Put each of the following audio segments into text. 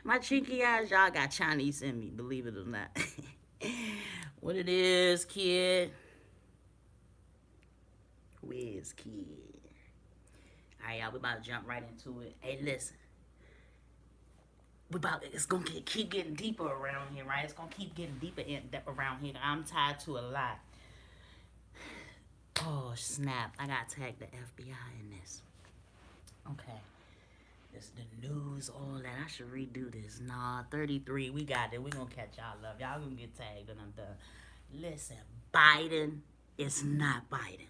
My chinky eyes, y'all got Chinese in me, believe it or not. What it is, kid? Whiz, kid. All right, y'all, we about to jump right into it. Hey, listen. It's gonna keep getting deeper around here, right? It's gonna keep getting deeper around here. I'm tied to a lot. Oh, snap. I got tagged the FBI in this. Okay. It's the news, all that. I should redo this. Nah, 33. We got it. We gonna catch y'all up. Y'all gonna get tagged and I'm done. Listen, Biden is not Biden.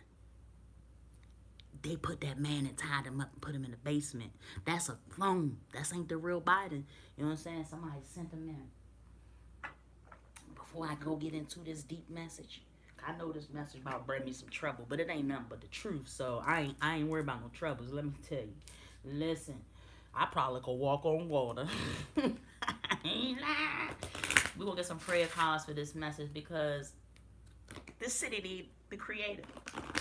They put that man and tied him up and put him in the basement. That's a clone. That ain't the real Biden. You know what I'm saying? Somebody sent him in. Before I go get into this deep message, I know this message about bring me some trouble, but it ain't nothing but the truth. So I ain't worried about no troubles. Let me tell you. Listen, I probably could walk on water. I ain't lying. We gonna get some prayer calls for this message because this city need the creator.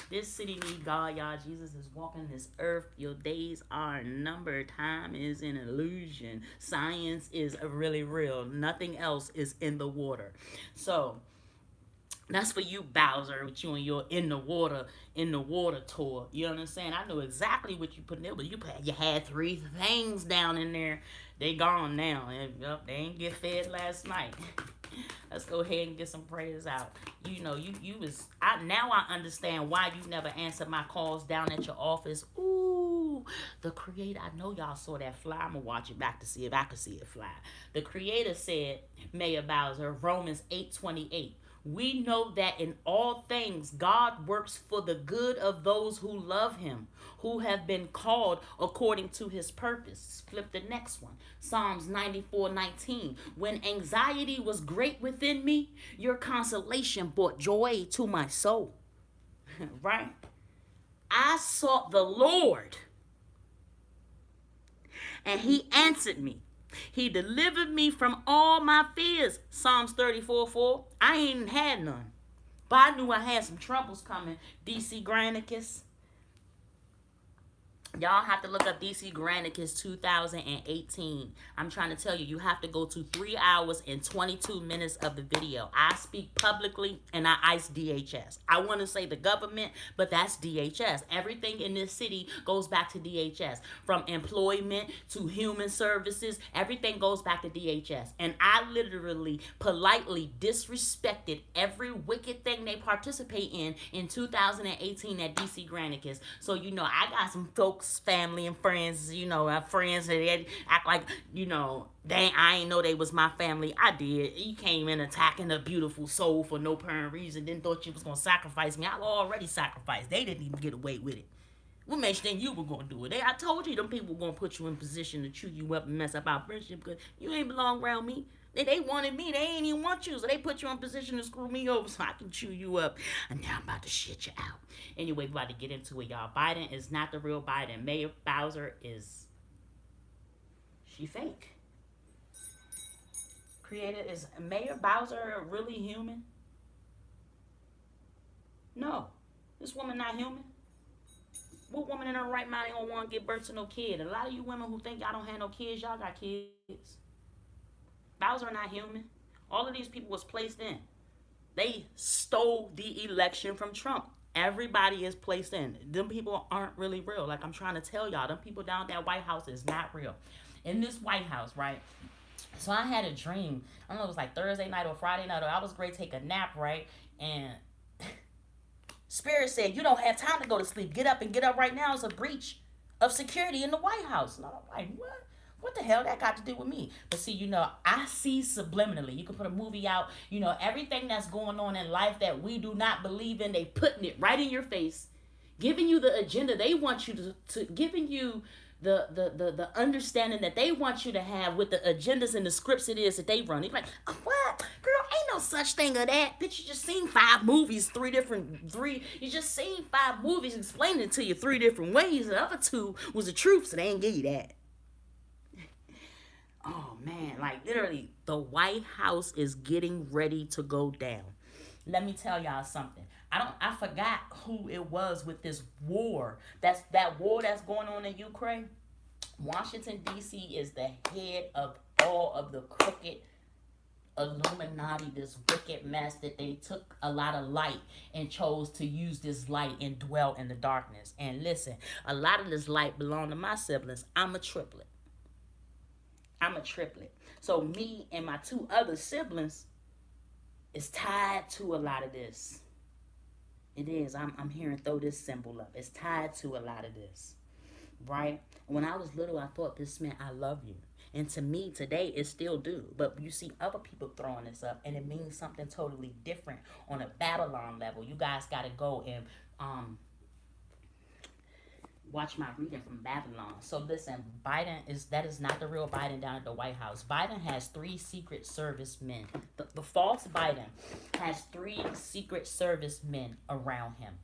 This city need God, y'all. Jesus is walking this earth. Your days are numbered. Time is an illusion. Science is really real. Nothing else is in the water. So that's for you, Bowser, with you and your in the water tour. You know what I'm saying? I know exactly what you put in there, but you had three things down in there. They gone now. And, they ain't get fed last night. Let's go ahead and get some prayers out. You know, now I understand why you never answered my calls down at your office. Ooh, the creator, I know y'all saw that fly. I'm gonna watch it back to see if I could see it fly. The creator said, Mayor Bowser, Romans 8:28. We know that in all things God works for the good of those who love him, who have been called according to his purpose. Flip the next one. Psalms 94:19. When anxiety was great within me, your consolation brought joy to my soul. Right? I sought the Lord, and he answered me. He delivered me from all my fears. Psalms 34:4. I ain't had none. But I knew I had some troubles coming. DC Granicus. Y'all have to look up DC Granicus 2018. I'm trying to tell you, you have to go to 3 hours and 22 minutes of the video. I speak publicly and I ice DHS. I want to say the government, but that's DHS. Everything in this city goes back to DHS. From employment to human services, everything goes back to DHS. And I literally politely disrespected every wicked thing they participate in 2018 at DC Granicus. So, I got some folks, family and friends, friends that act like, I ain't know they was my family. I did. You came in attacking a beautiful soul for no apparent reason. Then thought you was going to sacrifice me. I already sacrificed. They didn't even get away with it. What makes you think you were going to do it? I told you them people were going to put you in position to chew you up and mess up our friendship because you ain't belong around me. They wanted me. They ain't even want you. So they put you in position to screw me over so I can chew you up. And now I'm about to shit you out. Anyway, we about to get into it, y'all. Biden is not the real Biden. Mayor Bowser is... she fake. Creator, is Mayor Bowser really human? No. This woman not human. What woman in her right mind ain't gonna want to give birth to no kid? A lot of you women who think y'all don't have no kids, y'all got kids. Bowser not human. All of these people was placed in. They stole the election from Trump. Everybody is placed in. Them people aren't really real. Like I'm trying to tell y'all, them people down at that White House is not real. In this White House, right? So I had a dream. I don't know, it was like Thursday night or Friday night, or I was ready to take a nap, right? And Spirit said, you don't have time to go to sleep. Get up and get up right now. It's a breach of security in the White House. And I'm like, what? What the hell that got to do with me? But see, I see subliminally. You can put a movie out, everything that's going on in life that we do not believe in, they putting it right in your face, giving you the agenda they want you to giving you the understanding that they want you to have with the agendas and the scripts it is that they run. You're like, what? Girl, ain't no such thing of that. Bitch, you just seen 5 movies, you just seen 5 movies explaining it to you 3 different ways. The other 2 was the truth, so they ain't give you that. Oh man, like literally, the White House is getting ready to go down. Let me tell y'all something. I forgot who it was with this war. That war that's going on in Ukraine. Washington D.C. is the head of all of the crooked Illuminati, this wicked mess, that they took a lot of light and chose to use this light and dwell in the darkness. And listen, a lot of this light belonged to my siblings. I'm a triplet. I'm a triplet. So me and my two other siblings is tied to a lot of this. It is. I'm hearing throw this symbol up. It's tied to a lot of this. Right? When I was little, I thought this meant I love you. And to me, today, it still do. But you see other people throwing this up, and it means something totally different on a Babylon level. You guys got to go and watch my reading from Babylon. So listen, that is not the real Biden down at the White House. Biden has 3 Secret Service men. The false Biden has 3 Secret Service men around him.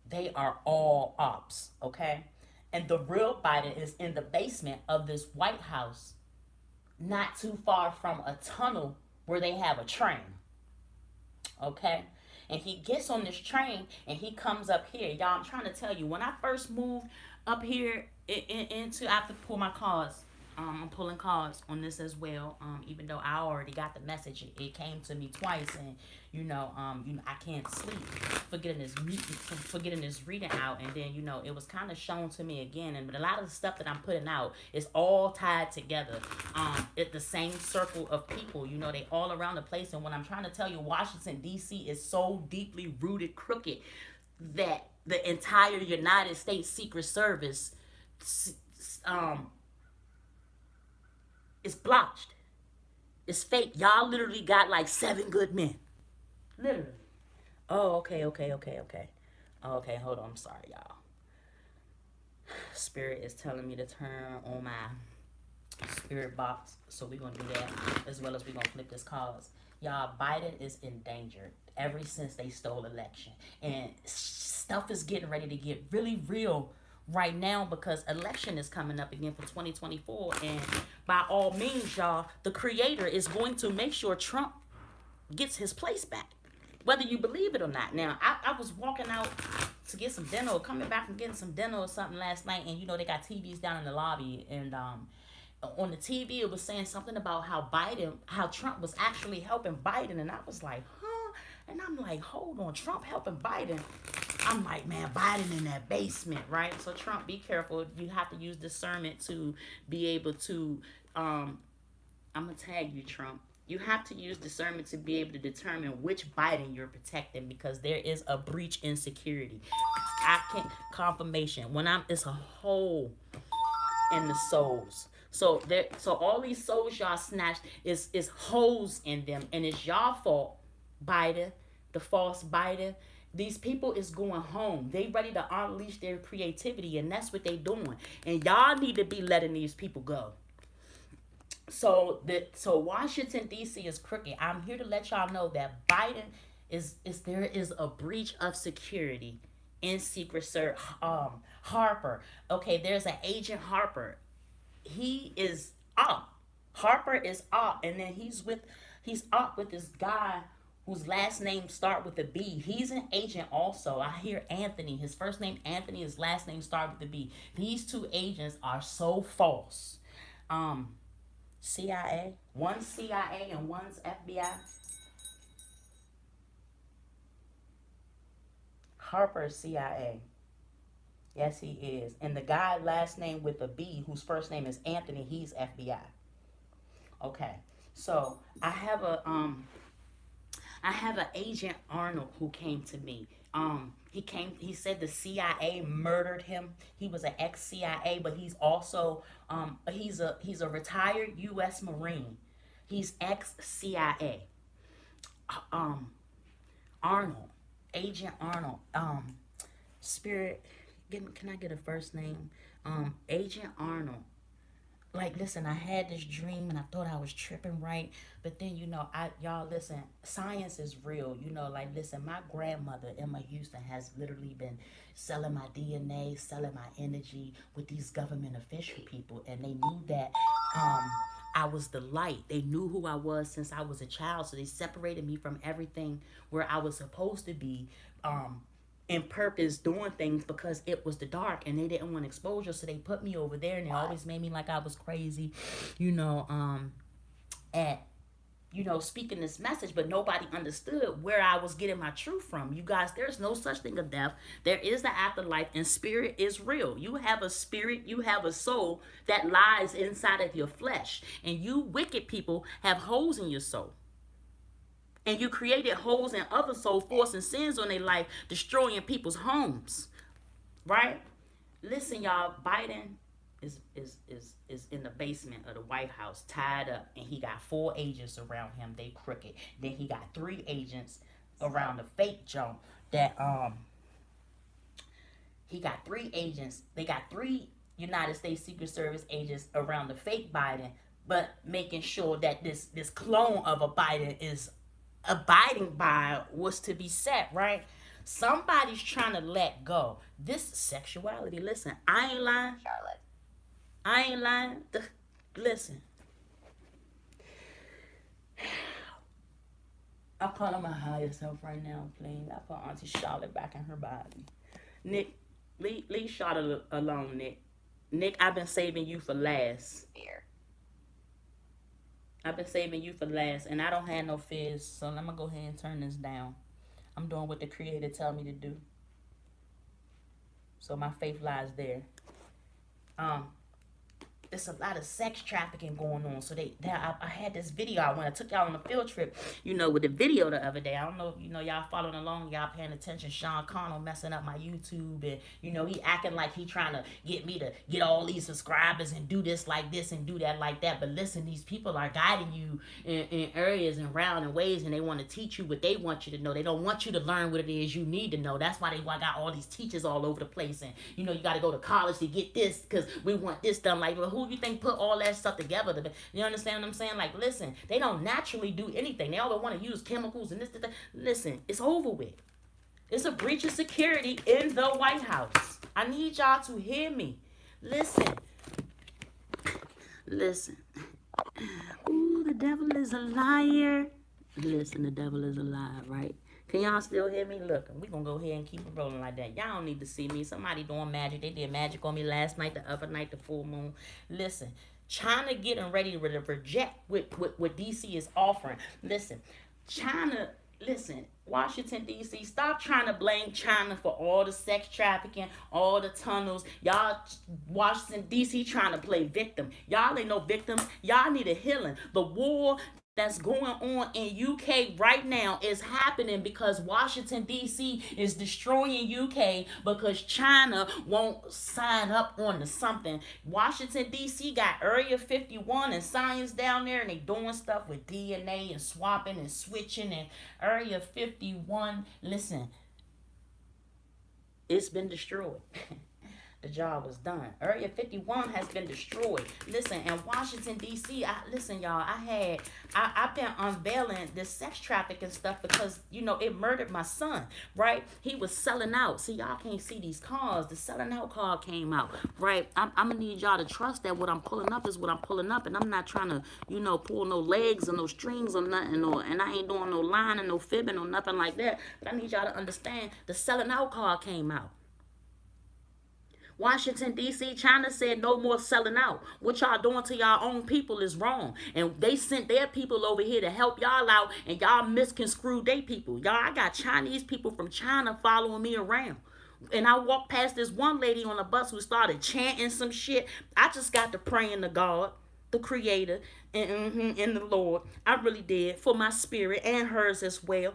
They are all ops, okay? And the real Biden is in the basement of this White House, not too far from a tunnel where they have a train. Okay? And he gets on this train and he comes up here. Y'all, I'm trying to tell you, when I first moved up here into, I have to pull my cards. I'm pulling cards on this as well. Even though I already got the message, it came to me twice, and I can't sleep, forgetting this reading out, and then it was kind of shown to me again. But a lot of the stuff that I'm putting out is all tied together. It's the same circle of people. They all around the place. And when I'm trying to tell you, Washington D.C. is so deeply rooted crooked that the entire United States Secret Service it's blotched. It's fake. Y'all literally got like 7 good men. Literally. Oh, okay. Oh, okay, hold on. I'm sorry, y'all. Spirit is telling me to turn on my spirit box. So we're going to do that, as well as we're going to flip this cards. Y'all, Biden is in danger ever since they stole election. And stuff is getting ready to get really real right now, because election is coming up again for 2024, and by all means, y'all, the creator is going to make sure Trump gets his place back, whether you believe it or not. Now, I was walking out to get some dinner, or coming back from getting some dinner or something last night, and they got TVs down in the lobby, and on the TV it was saying something about how Trump was actually helping Biden, and I was like, huh? And I'm like, hold on, Trump helping Biden? I'm like, man, Biden in that basement, right? So Trump, be careful. You have to use discernment to be able to, I'm going to tag you, Trump. You have to use discernment to be able to determine which Biden you're protecting, because there is a breach in security. I can't, confirmation. It's a hole in the souls. So all these souls y'all snatched is holes in them, and it's y'all fault, Biden, the false Biden. These people is going home. They ready to unleash their creativity, and that's what they doing. And y'all need to be letting these people go. So Washington D.C. is crooked. I'm here to let y'all know that Biden there is a breach of security in Secret Service. Harper. Okay, there's an Agent Harper. He is up. Harper is up, and then he's up with this guy whose last name start with a B. He's an agent also. I hear Anthony. His first name Anthony. His last name start with a B. These 2 agents are so false. CIA. One's CIA and one's FBI. Harper's CIA. Yes, he is. And the guy last name with a B, whose first name is Anthony, he's FBI. Okay. So I have an Agent Arnold who came to me. He said the CIA murdered him. He was an ex-CIA, but he's also he's a retired US Marine. He's ex-CIA. Arnold, Agent Arnold. Spirit, can I get a first name? Agent Arnold. Like, listen, I had this dream and I thought I was tripping, right? But then, y'all listen, science is real. Like, listen, my grandmother, Emma Houston, has literally been selling my DNA, selling my energy with these government official people. And they knew that I was the light. They knew who I was since I was a child. So they separated me from everything where I was supposed to be. in purpose doing things because it was the dark and they didn't want exposure, so they put me over there and they always made me like I was crazy, you know, at speaking this message, but nobody understood where I was getting my truth from. You guys, there's no such thing as death. There is the afterlife, and spirit is real. You have a spirit, you have a soul that lies inside of your flesh, and you wicked people have holes in your soul. And you created holes in other souls, forcing sins on their life, destroying people's homes. Right? Listen, y'all, Biden is in the basement of the White House, tied up, and he got 4 agents around him. They crooked. Then he got 3 agents around the fake jump that he got 3 agents. They got 3 United States Secret Service agents around the fake Biden, but making sure that this clone of a Biden is abiding by what's to be set, right? Somebody's trying to let go. This sexuality, listen, I ain't lying. Charlotte. I ain't lying. Listen. I'm calling my higher self right now, please. I put Auntie Charlotte back in her body. Nick, leave Charlotte alone, Nick. Nick, I've been saving you for last. Fear. I've been saving you for last, and I don't have no fears, so I'm going to go ahead and turn this down. I'm doing what the Creator tell me to do. So my faith lies there. There's a lot of sex trafficking going on. So I had this video when I took y'all on a field trip, with the video the other day. I don't know if, y'all following along, y'all paying attention. Sean Connell messing up my YouTube. And, he acting like he trying to get me to get all these subscribers and do this like this and do that like that. But listen, these people are guiding you in areas and round and ways, and they want to teach you what they want you to know. They don't want you to learn what it is you need to know. That's why they got all these teachers all over the place. And, you got to go to college to get this because we want this done. Like, well, who you think put all that stuff together? You understand what I'm saying? Like, listen, they don't naturally do anything. They all want to use chemicals and this. Listen, it's over with. It's a breach of security in the White House. I need y'all to hear me. Listen. Ooh, the devil is a liar. Listen, the devil is a liar, right? Can y'all still hear me? Look, we gonna go ahead and keep it rolling like that. Y'all don't need to see me. Somebody doing magic. They did magic on me last night, the other night, the full moon. Listen, China getting ready to reject what DC is offering. Listen, Washington, D.C., stop trying to blame China for all the sex trafficking, all the tunnels. Y'all, Washington, D.C., trying to play victim. Y'all ain't no victims. Y'all need a healing. The war that's going on in UK right now is happening because Washington, D.C. is destroying UK because China won't sign up on to something. Washington, D.C. got Area 51 and science down there, and they doing stuff with DNA and swapping and switching. And Area 51, listen, it's been destroyed. The job was done. Area 51 has been destroyed. Listen, and Washington, D.C., I've been unveiling this sex trafficking stuff because, it murdered my son, right? He was selling out. See, y'all can't see these cars. The selling out car came out, right? I'm going to need y'all to trust that what I'm pulling up is what I'm pulling up, and I'm not trying to, pull no legs or no strings or nothing, and I ain't doing no lying and no fibbing or nothing like that, but I need y'all to understand the selling out car came out. Washington, D.C., China said no more selling out. What y'all doing to y'all own people is wrong. And they sent their people over here to help y'all out, and y'all misconstrued their people. Y'all, I got Chinese people from China following me around. And I walked past this one lady on a bus who started chanting some shit. I just got to praying to God, the Creator, and the Lord. I really did, for my spirit and hers as well.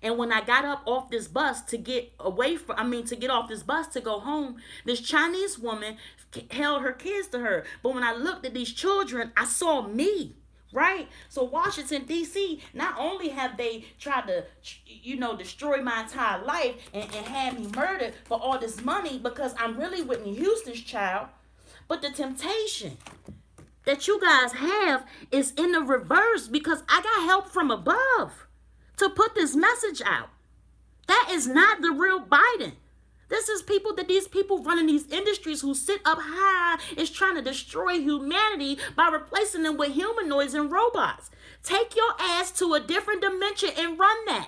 And when I got up off this bus to get off this bus to go home, this Chinese woman held her kids to her. But when I looked at these children, I saw me, right? So Washington, D.C., not only have they tried to, destroy my entire life and have me murdered for all this money because I'm really Whitney Houston's child, but the temptation that you guys have is in the reverse because I got help from above to put this message out. That is not the real Biden. This is these people running these industries who sit up high is trying to destroy humanity by replacing them with humanoids and robots. Take your ass to a different dimension and run that.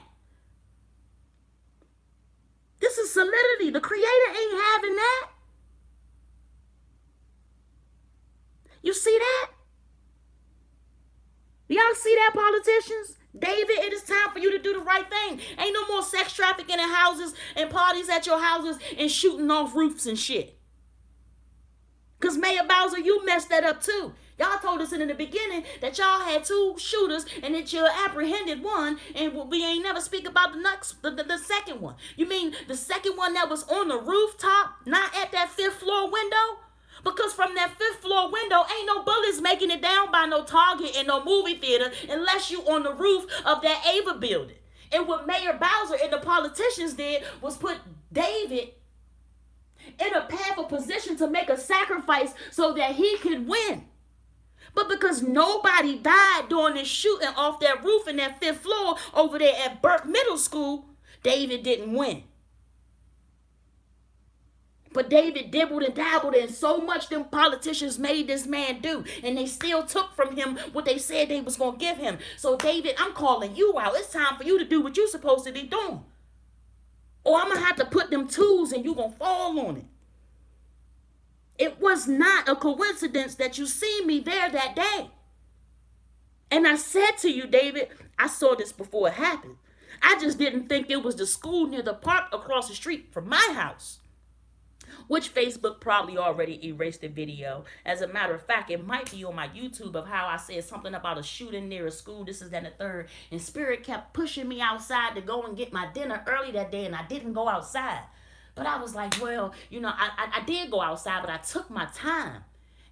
This is solidity. The creator ain't having that. You see that? Y'all see that, politicians? David, it is time for you to do the right thing. Ain't no more sex trafficking in houses and parties at your houses and shooting off roofs and shit. Because Mayor Bowser, you messed that up too. Y'all told us in the beginning that y'all had 2 shooters and that you apprehended one, and we ain't never speak about the second one. You mean the second one that was on the rooftop, not at that 5th floor window? Because from that 5th floor window, ain't no bullets making it down by no Target and no movie theater unless you on the roof of that Ava building. And what Mayor Bowser and the politicians did was put David in a path of position to make a sacrifice so that he could win. But because nobody died during this shooting off that roof in that 5th floor over there at Burke Middle School, David didn't win. But David dibbled and dabbled, and so much them politicians made this man do, and they still took from him what they said they was going to give him. So David, I'm calling you out. It's time for you to do what you're supposed to be doing. Or I'm going to have to put them tools and you're going to fall on it. It was not a coincidence that you see me there that day. And I said to you, David, I saw this before it happened. I just didn't think it was the school near the park across the street from my house. Which Facebook probably already erased the video. As a matter of fact, it might be on my YouTube of how I said something about a shooting near a school. This is then the third. And Spirit kept pushing me outside to go and get my dinner early that day, and I didn't go outside. But I was like, well, you know, I did go outside, but I took my time.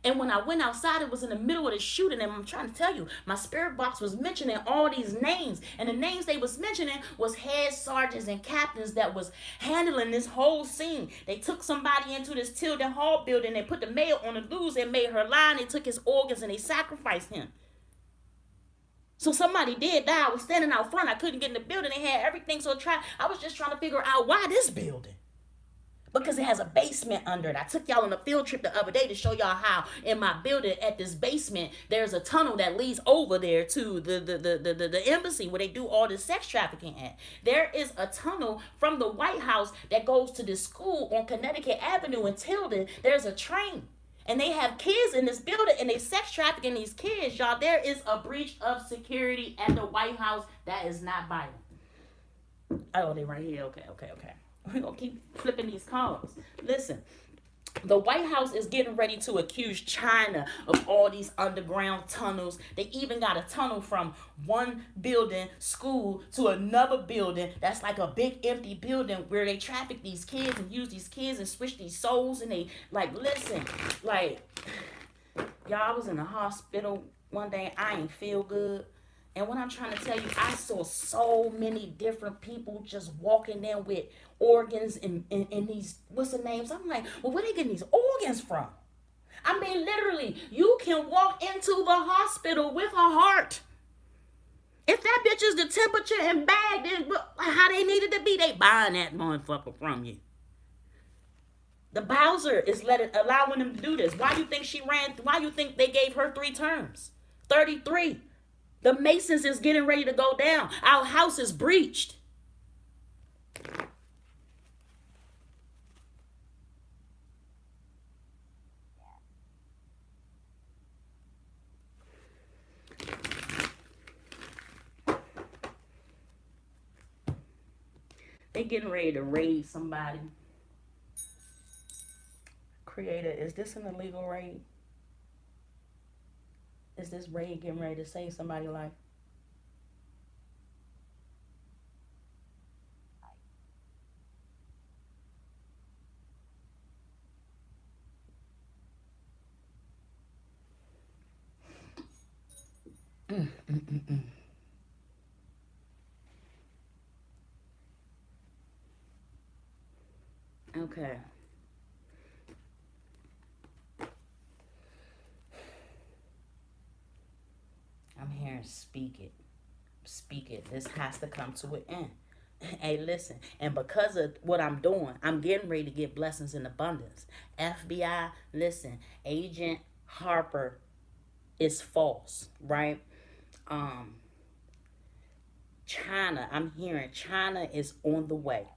And when I went outside, it was in the middle of the shooting. And I'm trying to tell you, my spirit box was mentioning all these names. And the names they was mentioning was head sergeants and captains that was handling this whole scene. They took somebody into this Tilden Hall building. They put the mayor on the loose and made her lie. And they took his organs and they sacrificed him. So somebody did die. I was standing out front. I couldn't get in the building. They had everything. So I was just trying to figure out why this building. Because it has a basement under it. I took y'all on a field trip the other day to show y'all how in my building at this basement, there's a tunnel that leads over there to the embassy where they do all this sex trafficking at. There is a tunnel from the White House that goes to this school on Connecticut Avenue in Tilden. There's a train. And they have kids in this building and they sex trafficking these kids, y'all. There is a breach of security at the White House that is not violent. Oh, they right here. Okay. We're going to keep flipping these cards. Listen, the White House is getting ready to accuse China of all these underground tunnels. They even got a tunnel from one building, school, to another building that's like a big empty building where they traffic these kids and use these kids and switch these souls. And they, like, listen, like, y'all, I was in the hospital one day. I ain't feel good. And what I'm trying to tell you, I saw so many different people just walking in with organs and these, what's the names? I'm like, well, where they getting these organs from? I mean, literally, you can walk into the hospital with a heart. If that bitch is the temperature and bag, then how they needed to be, they buying that motherfucker from you. The Bowser is allowing them to do this. Why you think she ran? Why you think they gave her 3 terms? 33. The Masons is getting ready to go down. Our house is breached. They getting ready to raid somebody. Creator, is this an illegal raid? Is this raid getting ready to save somebody's life? Okay. I'm hearing speak it. Speak it. This has to come to an end. Hey, listen. And because of what I'm doing, I'm getting ready to get blessings in abundance. FBI, listen. Agent Harper is false, right? China, I'm hearing China is on the way.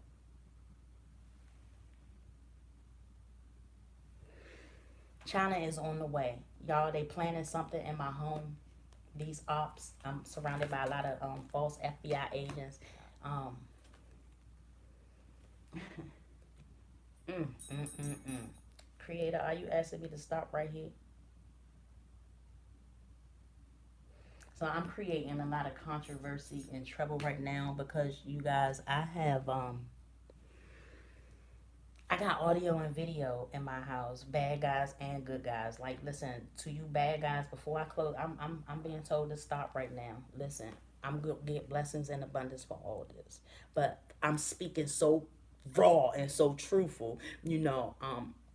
China is on the way. Y'all, they planning something in my home. These ops, I'm surrounded by a lot of false FBI agents. Um, Creator, are you asking me to stop right here? So I'm creating a lot of controversy and trouble right now because you guys, I got audio and video in my house, bad guys and good guys. Like, listen, to you bad guys, before I close, I'm being told to stop right now. Listen, I'm gonna get blessings and abundance for all this, but I'm speaking so raw and so truthful.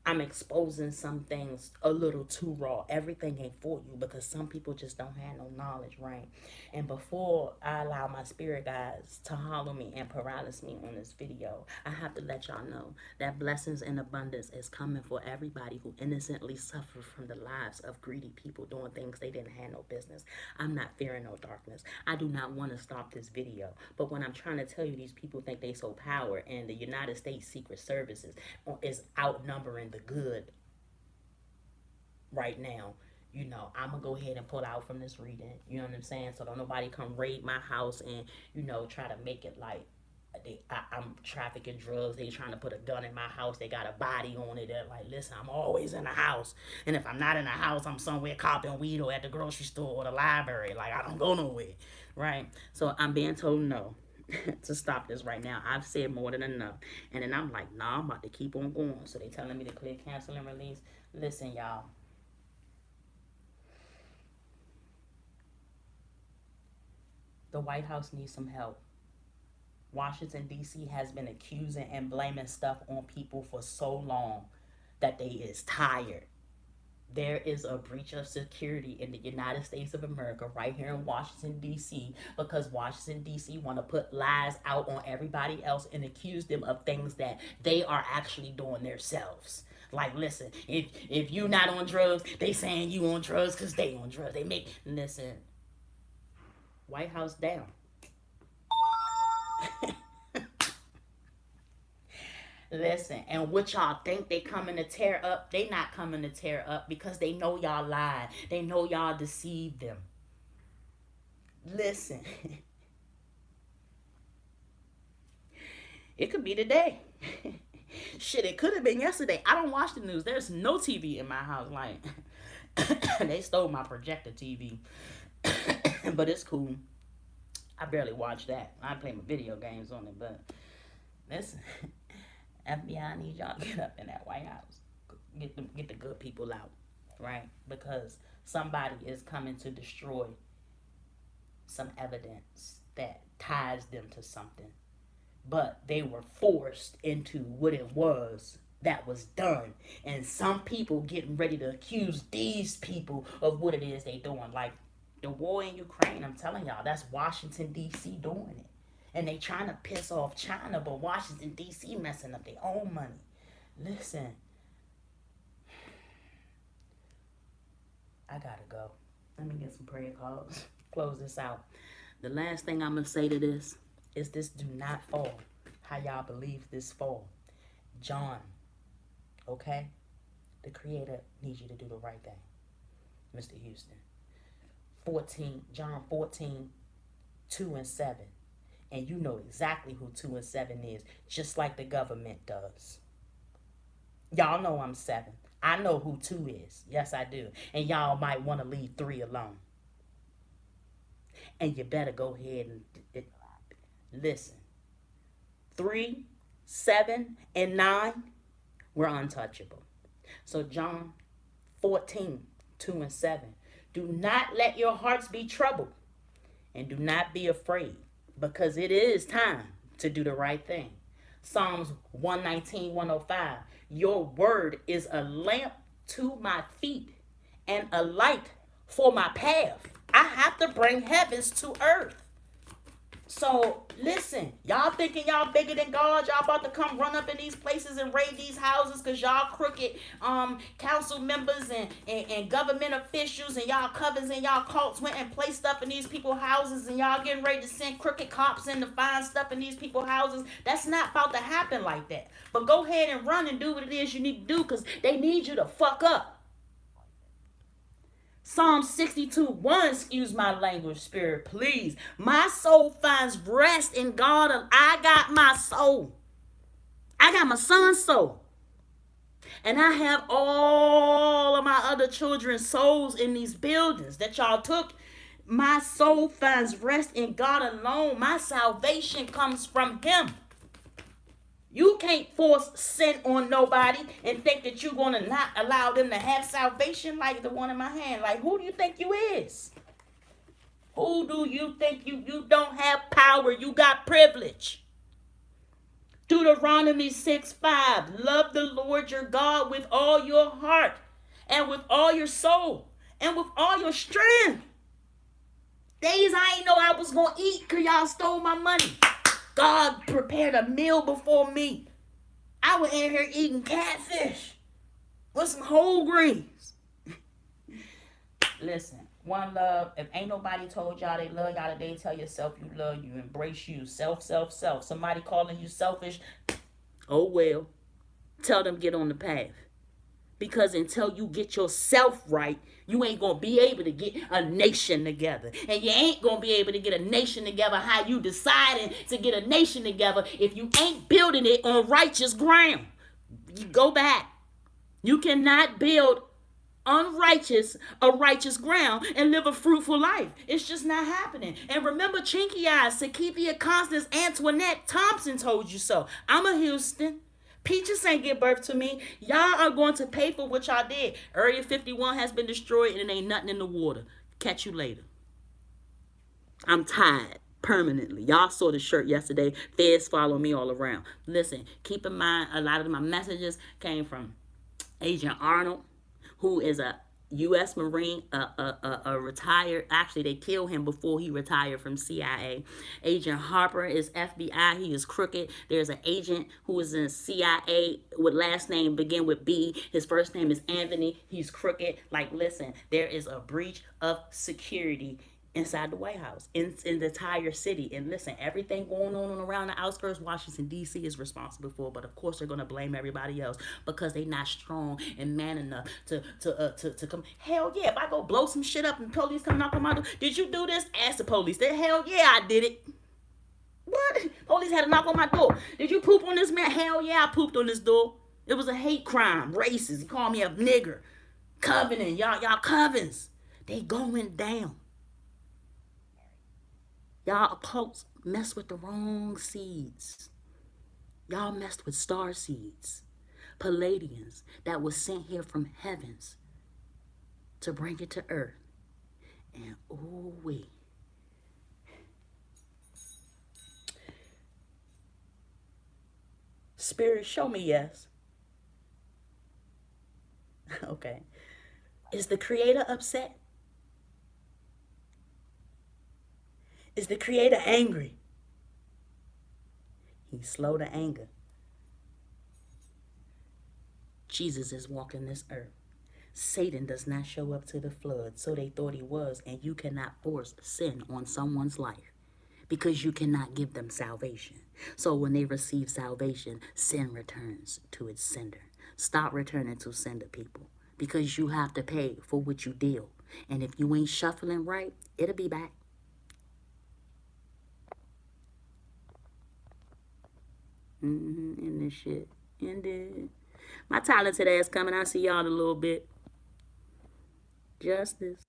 I'm exposing some things a little too raw. Everything ain't for you because some people just don't have no knowledge, right? And before I allow my spirit guides to hollow me and paralyze me on this video, I have to let y'all know that blessings and abundance is coming for everybody who innocently suffered from the lives of greedy people doing things they didn't have no business. I'm not fearing no darkness. I do not want to stop this video. But when I'm trying to tell you, these people think they so power, and the United States Secret Services is outnumbering the good right now. I'm gonna go ahead and pull out from this reading. You know what I'm saying? So don't nobody come raid my house and try to make it like I'm trafficking drugs. They trying to put a gun in my house. They got a body on it. They're like, listen, I'm always in the house, and if I'm not in the house, I'm somewhere copping weed or at the grocery store or the library. Like, I don't go nowhere, right? So I'm being told no. To stop this right now. I've said more than enough. And then I'm like, nah, I'm about to keep on going. So they telling me to clear, cancel, and release. Listen, y'all. The White House needs some help. Washington, D.C. has been accusing and blaming stuff on people for so long that they is tired. There is a breach of security in the United States of America right here in Washington, D.C. because Washington, D.C. want to put lies out on everybody else and accuse them of things that they are actually doing themselves. Like, listen, if you not on drugs, they saying you on drugs because they on drugs. They make, listen, White House down. Listen, and what y'all think they coming to tear up, they not coming to tear up because they know y'all lied. They know y'all deceived them. Listen, it could be today. Shit, it could have been yesterday. I don't watch the news. There's no TV in my house. Like, they stole my projector TV. But it's cool. I barely watch that. I play my video games on it, but listen. FBI needs y'all to get up in that White House. Get the good people out, right? Because somebody is coming to destroy some evidence that ties them to something. But they were forced into what it was that was done. And some people getting ready to accuse these people of what it is they doing. Like the war in Ukraine, I'm telling y'all, that's Washington, D.C. doing it. And they trying to piss off China, but Washington, D.C. messing up their own money. Listen, I gotta go. Let me get some prayer calls. Close this out. The last thing I'm gonna say to this is this do not fall how y'all believe this fall. John, okay? The Creator needs you to do the right thing. Mr. Houston. John 14, 2 and 7. And you know exactly who 2 and 7 is, just like the government does. Y'all know I'm 7. I know who 2 is. Yes, I do. And y'all might want to leave 3 alone. And you better go ahead and listen. 3, 7, and 9, we're untouchable. So John 14, 2 and 7. Do not let your hearts be troubled, and do not be afraid. Because it is time to do the right thing. Psalms 119, 105. Your word is a lamp to my feet and a light for my path. I have to bring heavens to earth. So listen, y'all thinking y'all bigger than God? Y'all about to come run up in these places and raid these houses because y'all crooked council members and government officials and y'all covens and y'all cults went and placed stuff in these people's houses and y'all getting ready to send crooked cops in to find stuff in these people's houses. That's not about to happen like that. But go ahead and run and do what it is you need to do because they need you to fuck up. Psalm 62:1, excuse my language, spirit, please. My soul finds rest in God. I got my soul. I got my son's soul. And I have all of my other children's souls in these buildings that y'all took. My soul finds rest in God alone. My salvation comes from Him. You can't force sin on nobody and think that you're going to not allow them to have salvation like the one in my hand. Like, who do you think you is? Who do you think you don't have power? You got privilege. Deuteronomy 6:5. Love the Lord your God with all your heart and with all your soul and with all your strength. Days I ain't know I was going to eat because y'all stole my money. God prepared a meal before me. I was in here eating catfish with some whole greens. Listen, one love. If ain't nobody told y'all they love y'all today, tell yourself you love you. Embrace you. Self. Somebody calling you selfish, oh well. Tell them get on the path. Because until you get yourself right, you ain't going to be able to get a nation together. And you ain't going to be able to get a nation together how you deciding to get a nation together if you ain't building it on righteous ground. You go back. You cannot build a righteous ground and live a fruitful life. It's just not happening. And remember, Chinky Eyes, Sakithia Constance, Antoinette Thompson told you so. I'm a Houston. Peaches ain't give birth to me. Y'all are going to pay for what y'all did. Area 51 has been destroyed and it ain't nothing in the water. Catch you later. I'm tired permanently. Y'all saw the shirt yesterday. Feds follow me all around. Listen, keep in mind, a lot of my messages came from Agent Arnold, who is a U.S. Marine, a retired. Actually, they killed him before he retired from CIA. Agent Harper is FBI. He is crooked. There's an agent who is in CIA with last name begin with B. His first name is Anthony. He's crooked. Like, listen, there is a breach of security inside the White House, in the entire city. And listen, everything going on around the outskirts, Washington, D.C. is responsible for. But of course, they're going to blame everybody else because they're not strong and man enough to come. Hell yeah, if I go blow some shit up and police come knock on my door, did you do this? Ask the police. Hell yeah, I did it. What? Police had to knock on my door. Did you poop on this man? Hell yeah, I pooped on this door. It was a hate crime. Racist. He called me a nigger. Covenant. Y'all covens. They going down. Y'all occults mess with the wrong seeds. Y'all messed with star seeds. Palladians that was sent here from heavens to bring it to earth. And ooh wee. Spirit, show me yes. Okay. Is the Creator upset? Is the Creator angry? He's slow to anger. Jesus is walking this earth. Satan does not show up to the flood, so they thought he was, and you cannot force sin on someone's life because you cannot give them salvation. So when they receive salvation, sin returns to its sender. Stop returning to sender, people, because you have to pay for what you deal. And if you ain't shuffling right, it'll be back. In this shit. Indeed. My talented ass coming. I'll see y'all in a little bit. Justice.